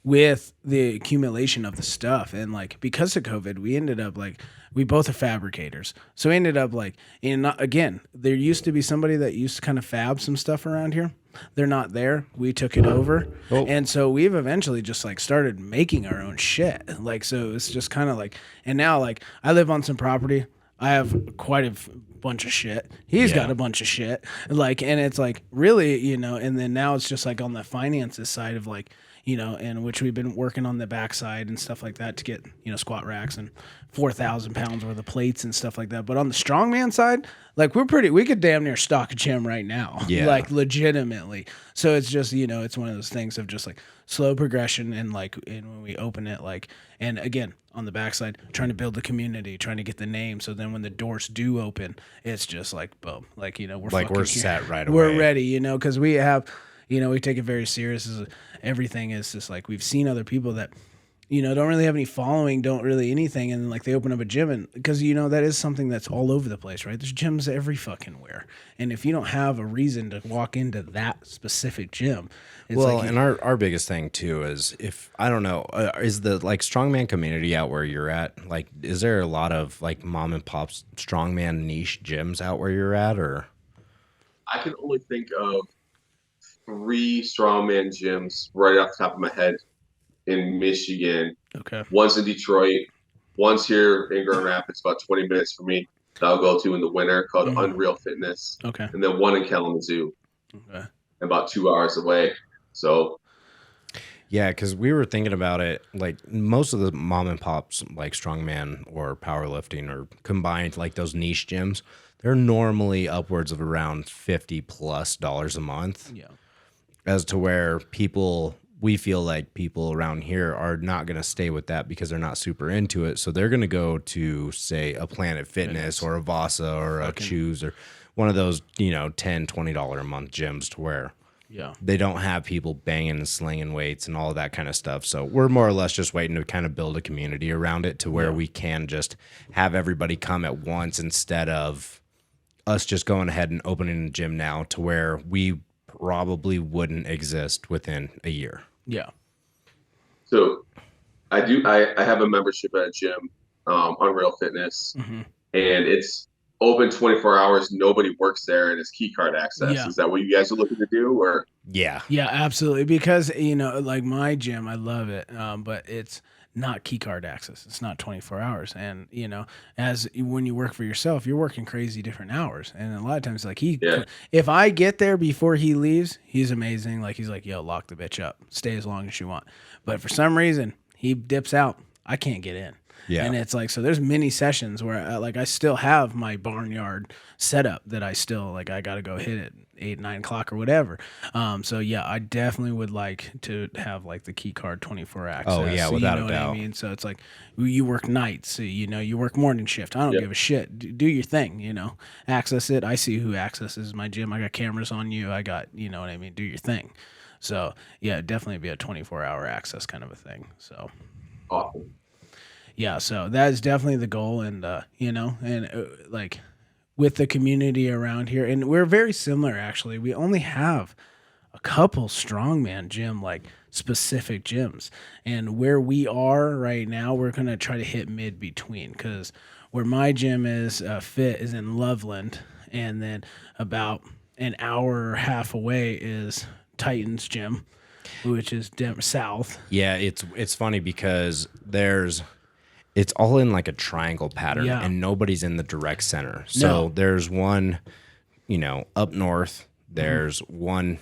with the accumulation of the stuff and, like, because of COVID, we ended up, like, we both are fabricators. So we ended up, like, again, there used to be somebody that used to kind of fab some stuff around here. They're not there. We took it over. Oh. And so we've eventually just like started making our own shit. Like, so it's just kind of like, and now like I live on some property. I have quite a bunch of shit. He's got a bunch of shit. Like, and it's like really, you know, and then now it's just like on the finances side of like, you know, and which we've been working on the backside and stuff like that to get, you know, squat racks and 4,000 pounds worth of plates and stuff like that. But on the strongman side, like we could damn near stock a gym right now. Yeah. Like legitimately. So it's just, you know, it's one of those things of just like slow progression and like, and when we open it, like, and again, on the backside, trying to build the community, trying to get the name. So then when the doors do open, it's just like, boom, like, you know, we're set right away. We're ready, you know, because we have, you know, we take it very serious. Everything is just like we've seen other people that, you know, don't really have any following, don't really anything, and like they open up a gym, and because you know that is something that's all over the place, right? There's gyms every fucking where, and if you don't have a reason to walk into that specific gym, it's well, like, and our biggest thing too is if I don't know, is the like strongman community out where you're at? Like, is there a lot of like mom and pop strongman niche gyms out where you're at, or? I can only think of 3 strongman gyms right off the top of my head in Michigan. Okay. One's in Detroit. One's here in Grand Rapids, about 20 minutes from me, that I'll go to in the winter called Unreal Fitness. Okay. And then one in Kalamazoo. Okay. About 2 hours away. So. Yeah, because we were thinking about it, like most of the mom and pops, like strongman or powerlifting or combined, like those niche gyms, they're normally upwards of around $50+ a month. Yeah. As to where we feel like people around here are not going to stay with that because they're not super into it. So they're going to go to, say, a Planet Fitness or a Vasa or a Choose or one of those, you know, $10, $20 a month gyms to where they don't have people banging and slinging weights and all of that kind of stuff. So we're more or less just waiting to kind of build a community around it to where we can just have everybody come at once instead of us just going ahead and opening a gym now to where we probably wouldn't exist within a year. Yeah. So I have a membership at a gym, Unreal Fitness, and it's open 24 hours. Nobody works there, and it's key card access. Yeah. Is that what you guys are looking to do? Or yeah, absolutely. Because you know, like my gym, I love it, but it's not key card access. It's not 24 hours. And, you know, when you work for yourself, you're working crazy different hours. And a lot of times, like if I get there before he leaves, he's amazing. Like, he's like, yo, lock the bitch up. Stay as long as you want. But for some reason, he dips out. I can't get in. Yeah. And it's like, so there's many sessions where I still have my barnyard setup that I still like, I got to go hit at 8, 9 o'clock or whatever. So yeah, I definitely would like to have like the key card 24 access. Oh yeah. Without a doubt. I mean, so it's like you work nights, so, you know, you work morning shift. I don't give a shit. Do your thing, you know, access it. I see who accesses my gym. I got cameras on you. I got, you know what I mean? Do your thing. So yeah, definitely be a 24-hour access kind of a thing. So. Awesome. Yeah, so that is definitely the goal, and you know, and like with the community around here. And we're very similar, actually. We only have a couple strongman gym, like specific gyms. And where we are right now, we're going to try to hit mid between, because where my gym is fit is in Loveland. And then about an hour or half away is Titan's gym, which is south. Yeah, it's funny because it's all in like a triangle pattern, and nobody's in the direct center. So there's one, up north, there's one,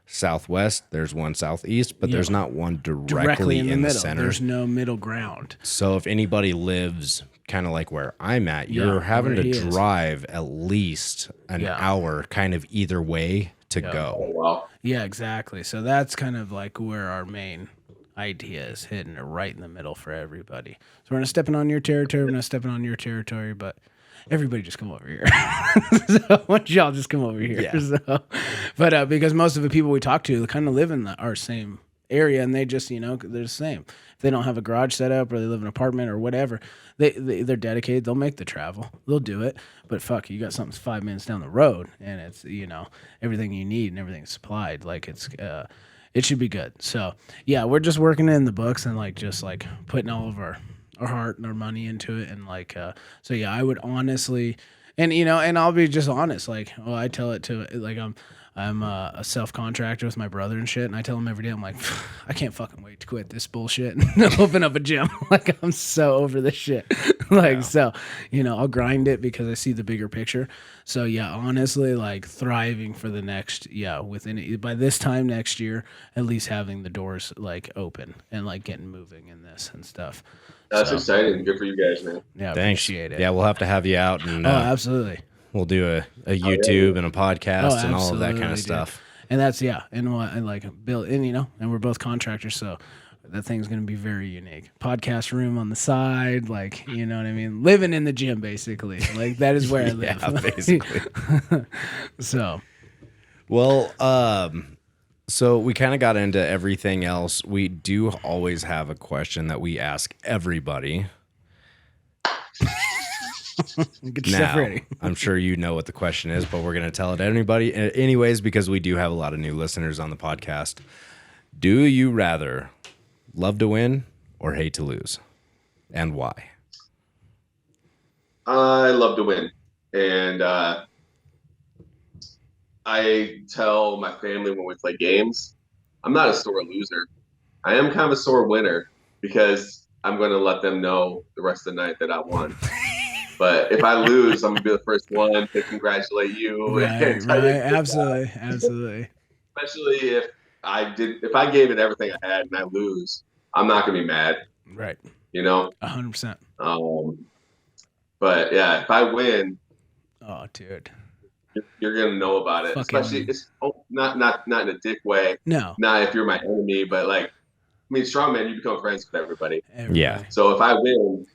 southwest, there's one southeast, but there's not one directly in the middle. center. There's no middle ground. So if anybody lives kind of like where I'm at, you're having to drive at least an hour kind of either way to go. Oh, wow. Yeah, exactly. So that's kind of like where our main idea is, hitting it right in the middle for everybody. So we're not stepping on your territory, we're not stepping on your territory, but everybody just come over here. So why don't y'all just come over here? Yeah. So, but because most of the people we talk to kind of live in our same area, and they just, they're the same. If they don't have a garage set up, or they live in an apartment or whatever, they're dedicated. They'll make the travel. They'll do it. But fuck, you got something 5 minutes down the road, and it's, everything you need and everything's supplied. Like it should be good. So yeah, we're just working in the books and just putting all of our heart and our money into it. And so yeah, I would honestly, and and I'll be just honest. I tell it to I'm a self-contractor with my brother and shit, and I tell him every day, I'm like, I can't fucking wait to quit this bullshit and open up a gym. I'm so over this shit. So, I'll grind it because I see the bigger picture. So yeah, honestly, thriving for the next, by this time next year, at least having the doors open and getting moving in this and stuff. That's exciting. Good for you guys, man. Yeah, Thanks. Appreciate it. Yeah, we'll have to have you out, and absolutely. We'll do a YouTube and a podcast and all of that kind of stuff. And that's and Bill, and and we're both contractors, so that thing's gonna be very unique. Podcast room on the side, you know what I mean? Living in the gym, basically. That is where I live. Yeah, basically. So, well, so we kind of got into everything else. We do always have a question that we ask everybody. Get yourself ready. I'm sure you know what the question is, but we're going to tell it to anybody anyways, because we do have a lot of new listeners on the podcast. Do you rather love to win or hate to lose? And why? I love to win. And I tell my family when we play games, I'm not a sore loser. I am kind of a sore winner, because I'm going to let them know the rest of the night that I won. But if I lose, I'm gonna be the first one to congratulate you. Right. Absolutely. Especially if I gave it everything I had and I lose, I'm not gonna be mad. Right. 100%. But yeah, if I win, oh dude, you're gonna know about it. Especially it's not in a dick way. No. Not if you're my enemy, but strongman, you become friends with everybody. Yeah. So if I win,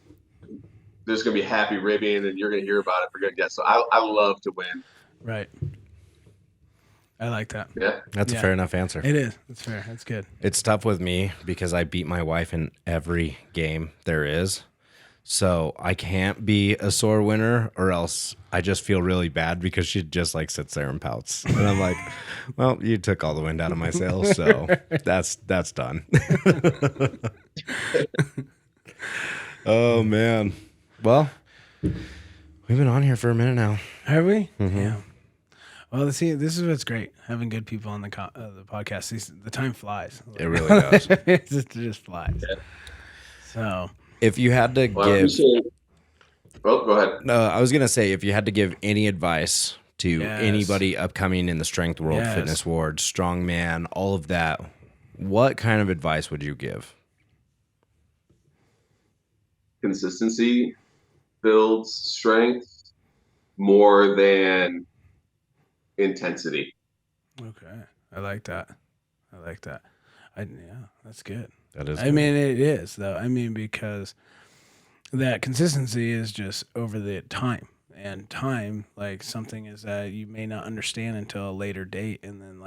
there's going to be happy ribbing, and you're going to hear about it for good. Yeah, so I love to win. Right. I like that. Yeah. That's a fair enough answer. It is. It's fair. That's good. It's tough with me because I beat my wife in every game there is. So I can't be a sore winner, or else I just feel really bad because she just sits there and pouts. And I'm like, well, you took all the wind out of my sails, so that's done. Oh, man. Well, we've been on here for a minute now. Have we? Mm-hmm. Yeah. Well, see, this is what's great, having good people on the podcast. The time flies. It really does. It just flies. Yeah. So, if you had to give... Oh, go ahead. No, I was going to say, if you had to give any advice to anybody upcoming in the strength world, fitness world, strongman, all of that, what kind of advice would you give? Consistency builds strength more than intensity. Okay. I like that. Yeah, that's good. That is. I mean, it is though. I mean, because that consistency is just over the time, and time, something is that you may not understand until a later date, and then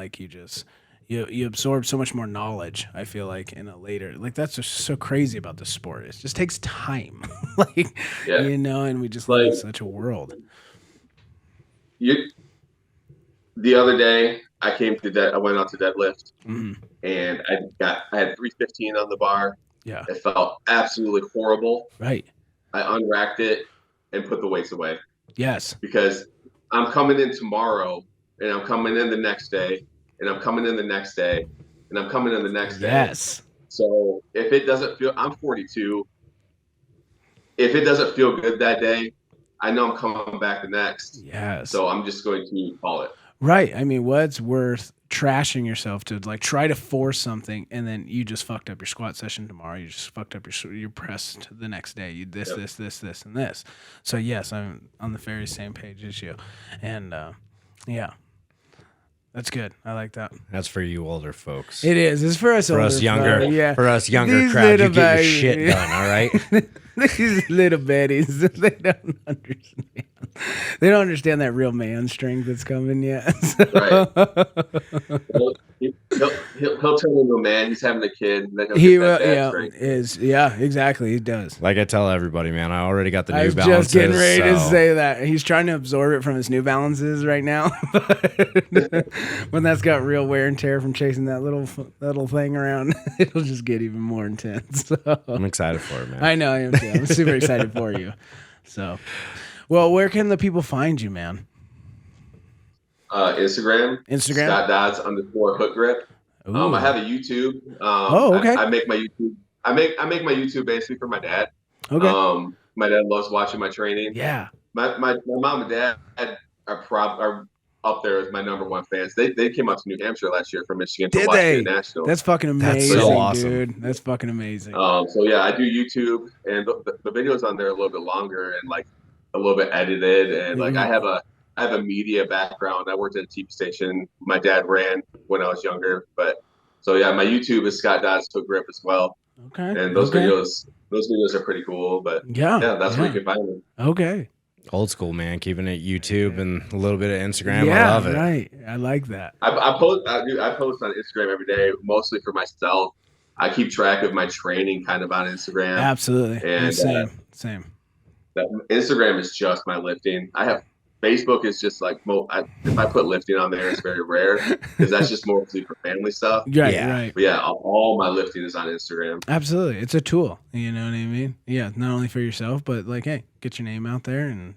you absorb so much more knowledge, I feel in a later, that's just so crazy about the sport. It just takes time, and we just live in such a world. The other day I I went out to deadlift, Mm-hmm. and I had 315 on the bar. Yeah. It felt absolutely horrible. Right. I unracked it and put the weights away Yes. because I'm coming in tomorrow, and I'm coming in the next day, and I'm coming in the next day, and I'm coming in the next day. Yes. So if it doesn't feel, I'm 42. If it doesn't feel good that day, I know I'm coming back the next. Yes. So I'm just going to call it. Right. I mean, what's worth trashing yourself to like try to force something and then you just fucked up your squat session tomorrow. You just fucked up your press the next day. You this, and this. So yes, I'm on the very same page as you. And yeah. That's good. I like that. That's for you older folks. It is. It's for us For older us younger, folk. Yeah. for us younger These crowd, you little get your babies. shit done, all right? These little betties, they don't understand. They don't understand that real man strength that's coming yet. So. Right. Well, he'll turn into a man. He's having a kid. And then he'll He get will, that dad strength. yeah, exactly. He does. Like I tell everybody, man, I already got the I New was Balances. just getting ready to so- say that. He's trying to absorb it from his New Balances right now. When that's got real wear and tear from chasing that little thing around, it'll just get even more intense. So. I'm excited for it, man. I know I am too. I'm super excited for you. So, well, where can the people find you, man? Instagram. Instagram? Scott Dodds_Hookgrip. Ooh. I have a YouTube. Okay. I make my YouTube. I make my YouTube basically for my dad. Okay. My dad loves watching my training. Yeah. My mom and dad are up there as my number one fans. They came up to New Hampshire last year from Michigan to Did watch they? the Nationals. That's fucking amazing, so awesome. dude. That's fucking amazing. So yeah, I do YouTube, and the videos on there are a little bit longer and like a little bit edited, and like I have a media background. I worked at a TV station. My dad ran when I was younger, but so yeah, my YouTube is Scott Dodds Hookgrip as well. Okay. And those videos are pretty cool. But Yeah. that's where you can find me. Okay. Old school, man. Keeping it YouTube and a little bit of Instagram. Yeah, I love it. right. I like that. I post on Instagram every day, mostly for myself. I keep track of my training kind of on Instagram. Absolutely. And Same. Instagram is just my lifting. I have Facebook is just like if I put lifting on there, it's very rare because that's just mostly for family stuff. Right, Yeah. right. But yeah, all my lifting is on Instagram. Absolutely. It's a tool. You know what I mean? Yeah, not only for yourself, but like, hey, get your name out there and,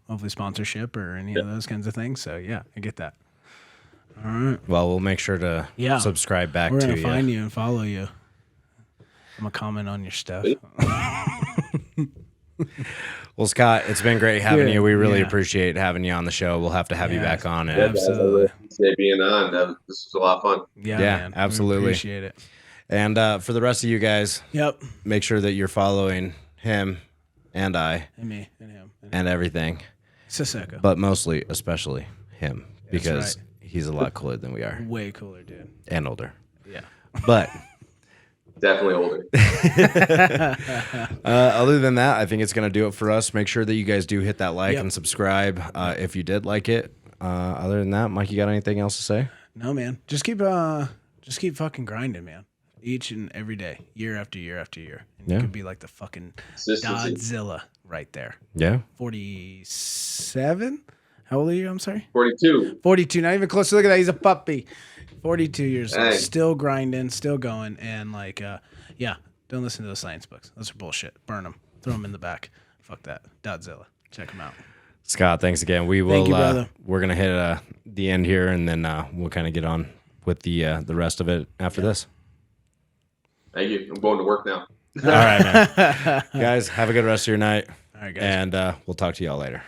hopefully sponsorship or any of those kinds of things. So yeah, I get that. All right. Well, we'll make sure to subscribe back We're to going to you. find you and follow you. I'm going to comment on your stuff. Well, Scott, it's been great having Good. you. We really Yeah. appreciate having you on the show. We'll have to have you back on it. Yeah. Absolutely. Appreciate being on. This was a lot of fun. Yeah, Yeah, man. absolutely. We appreciate it. And for the rest of you guys, Yep. make sure that you're following him and I And me and him. and everything, Siseko. but mostly, especially him, because right. he's a lot cooler than we are Way cooler, dude. and older. Yeah. But Definitely older. other than that, I think it's going to do it for us. Make sure that you guys do hit that like Yep. and subscribe if you did like it. Other than that, Mike, you got anything else to say? No, man. Just keep fucking grinding, man. Each and every day, year after year after year. And Yeah. you could be like the fucking Consistency. Dodzilla right there. Yeah. 47? How old are you? I'm sorry. 42. 42. Not even close. Look at that. He's a puppy. 42 years old. Hey. Still grinding, still going. And like, don't listen to those science books. Those are bullshit. Burn them. Throw them in the back. Fuck that. Dodzilla. Check them out. Scott, thanks again. We will. Thank you, brother. We're gonna hit the end here, and then we'll kind of get on with the rest of it after this. Thank you. I'm going to work now. All right, man. Guys, have a good rest of your night, All right, guys. and we'll talk to y'all later.